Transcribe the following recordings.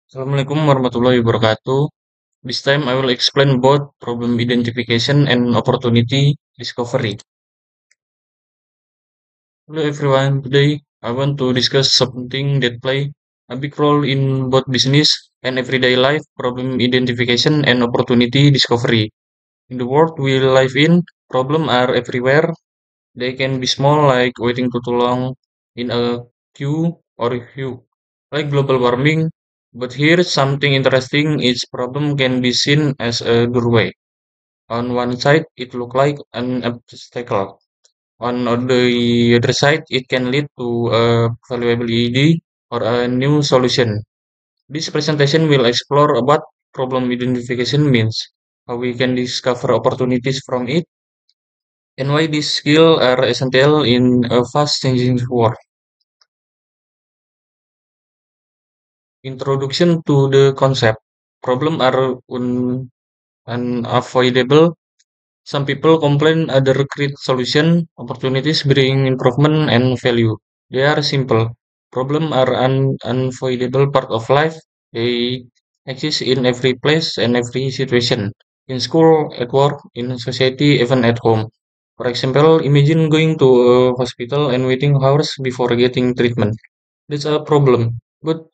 Assalamualaikum warahmatullahi wabarakatuh. This time I will explain both problem identification and opportunity discovery. Hello everyone. Today I want to discuss something that play a big role in both business and everyday life, problem identification and opportunity discovery. In the world we live in, problems are everywhere. They can be small like waiting too long in a queue or like global warming. But here's something interesting, each problem can be seen as a doorway. On one side, it looks like an obstacle. On the other side, it can lead to a valuable idea or a new solution. This presentation will explore what problem identification means, how we can discover opportunities from it, and why these skills are essential in a fast-changing world. Introduction to the concept. Problems are unavoidable. Some people complain, others create solution. Opportunities bring improvement and value. They are simple. Problems are an unavoidable part of life. They exist in every place and every situation. In school, at work, in society, even at home. For example, imagine going to a hospital and waiting hours before getting treatment. That's a problem. But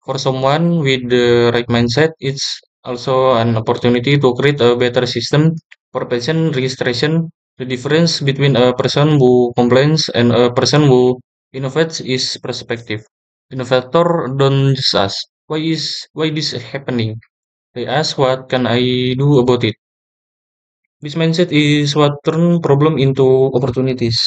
for someone with the right mindset, it's also an opportunity to create a better system for patient registration. The difference between a person who complains and a person who innovates is perspective. Innovator don't just ask, why this happening? They ask, what can I do about it? This mindset is what turn problem into opportunities.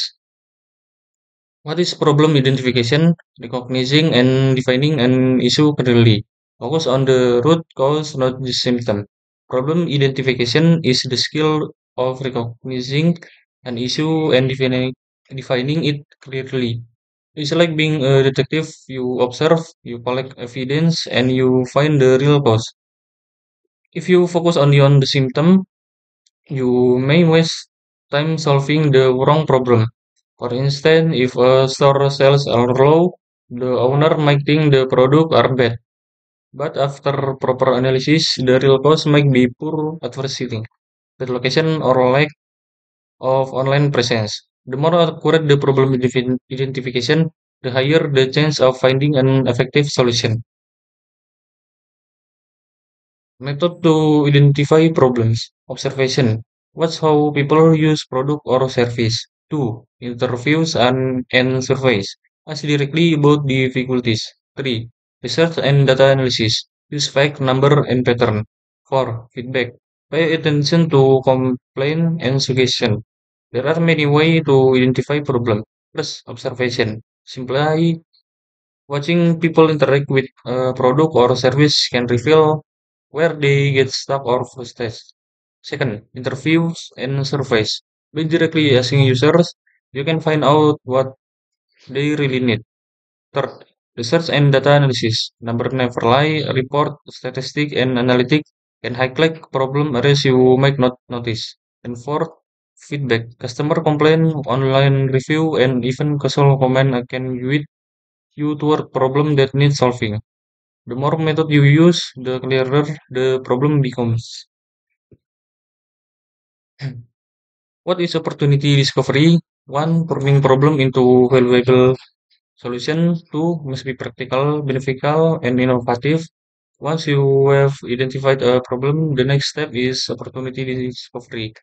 What is problem identification? Recognizing and defining an issue clearly. Focus on the root cause, not the symptom. Problem identification is the skill of recognizing an issue and defining it clearly. It's like being a detective. You observe, you collect evidence, and you find the real cause. If you focus only on the symptom, you may waste time solving the wrong problem. For instance, if a store sales are low, the owner might think the product are bad. But after proper analysis, the real cause might be poor advertising, the location or lack of online presence. The more accurate the problem identification, the higher the chance of finding an effective solution. Method to identify problems. Observation. Watch how people use product or service. 2. Interviews and surveys. Ask directly about difficulties. 3. Research and data analysis. Use fact, number, and pattern. 4. Feedback. Pay attention to complaint and suggestion. There are many ways to identify problem. First, observation. Simply watching people interact with a product or service can reveal where they get stuck or frustrated. Second, interviews and surveys. By directly asking users, you can find out what they really need. Third, research and data analysis. Number never lie, report, statistic, and analytic can highlight problem areas you might not notice. And fourth, feedback. Customer complaint, online review, and even casual comment can guide you toward problem that needs solving. The more method you use, the clearer the problem becomes. What is opportunity discovery? One, turning problem into valuable solution. Two, must be practical, beneficial, and innovative. Once you have identified a problem, the next step is opportunity discovery.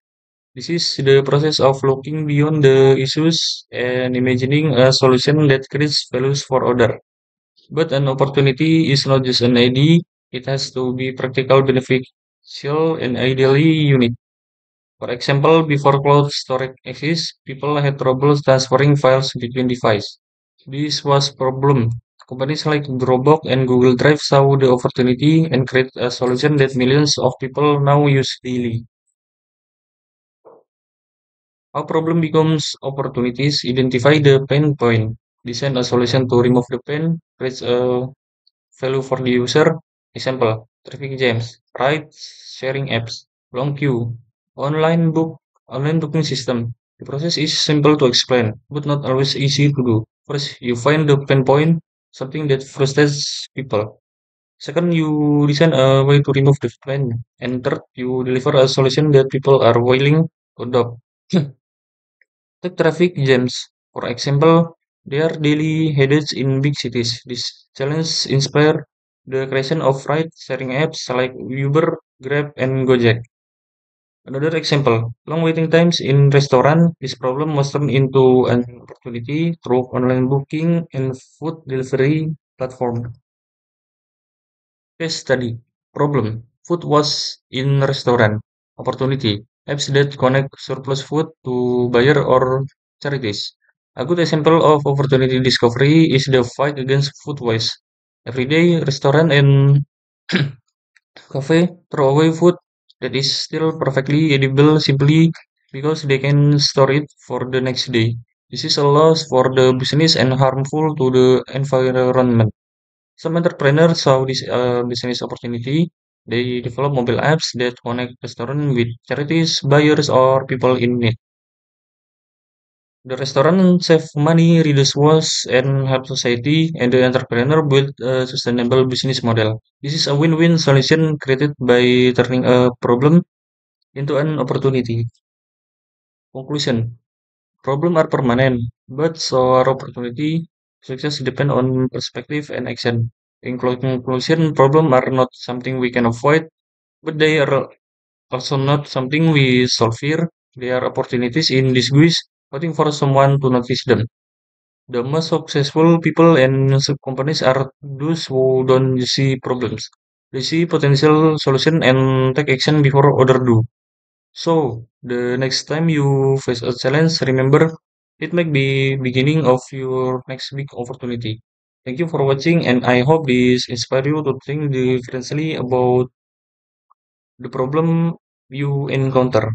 This is the process of looking beyond the issues and imagining a solution that creates values for others. But an opportunity is not just an idea, it has to be practical, beneficial, and ideally unique. For example, before cloud storage exists, people had trouble transferring files between devices. This was problem. Companies like Dropbox and Google Drive saw the opportunity and create a solution that millions of people now use daily. How problem becomes opportunities, identify the pain point, design a solution to remove the pain, create a value for the user. Example, traffic jams, ride sharing apps, long queue, online book, online booking system. The process is simple to explain, but not always easy to do. First, you find the pain point, something that frustrates people. Second, you design a way to remove the pain. And third, you deliver a solution that people are willing to adopt. Take traffic jams. For example, there are daily headaches in big cities. This challenge inspired the creation of ride-sharing apps like Uber, Grab, and Gojek. Another example, long waiting times in restaurant. This problem was turned into an opportunity through online booking and food delivery platform. Case study. Problem. Food was in restaurant. Opportunity. Apps that connect surplus food to buyer or charities. A good example of opportunity discovery is the fight against food waste. Every day, restaurant and cafe throw away food that is still perfectly edible simply because they can store it for the next day. This is a loss for the business and harmful to the environment. Some entrepreneurs saw this business opportunity. They develop mobile apps that connect restaurants with charities, buyers, or people in need. The restaurant save money, reduce waste, and help society, and the entrepreneur build a sustainable business model. This is a win-win solution created by turning a problem into an opportunity. Conclusion: Problems are permanent, but so are opportunity. Success depend on perspective and action. In conclusion, problems are not something we can avoid, but they are also not something we solve here. They are opportunities in disguise, waiting for someone to notice them. The most successful people and companies are those who don't see problems. They see potential solution and take action before others do. So, the next time you face a challenge, remember it might be beginning of your next big opportunity. Thank you for watching, and I hope this inspire you to think differently about the problem you encounter.